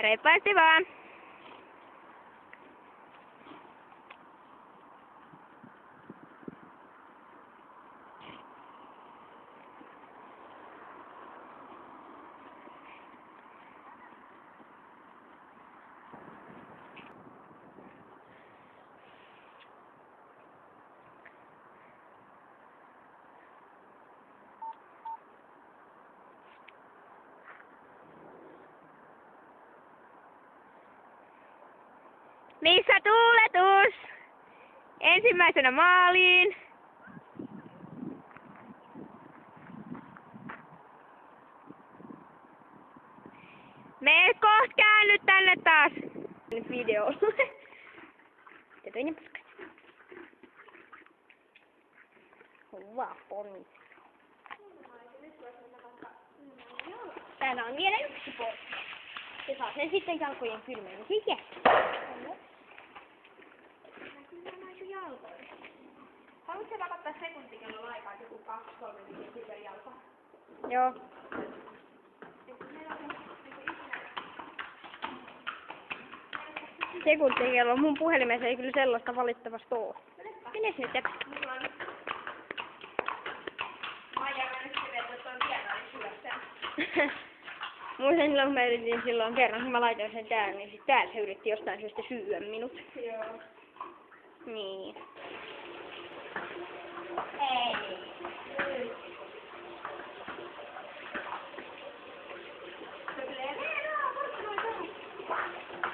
Reippaasti vaan. Missä tuuletus? Ensimmäisenä maaliin. Me kohta käännyt tänne taas. Nyt video. Ja toinen paska. Hyvä ponni. Täällä on vielä yksi pois. Se saa sen sitten jalkojen kylmäämisen jälkeen. Haluatko pakottaa sekuntikellolla aikaa joku 2-3 minuuttia per jalka? Joo. Sekuntikello. Mun puhelimessa ei kyllä sellaista valitettavasti oo. Menes nyt jäpä. Maija mä nyt sille, että on tietoa, niin syössä. Muistan silloin, kun mä yritin silloin kerran, kun mä laitoin sen täällä, niin sit täällä se yritti jostain syystä syödä minut. Joo. Niin. Ei.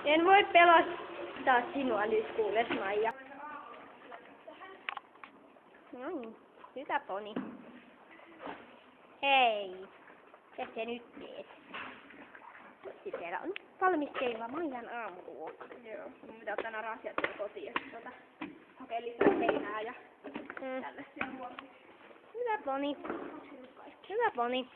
En voi pelastaa sinua nyt kuules, Maija. No niin, hyvä poni. Hei, mitä sä nyt teet? Sitten siellä on valmisteilla Maijan aamuruoka. Joo, mun pitää ottaa nämä asiat kotiin ja sitten hakea lisää heinää ja tällaisia huomioita. Hyvä poni. Hyvä poni.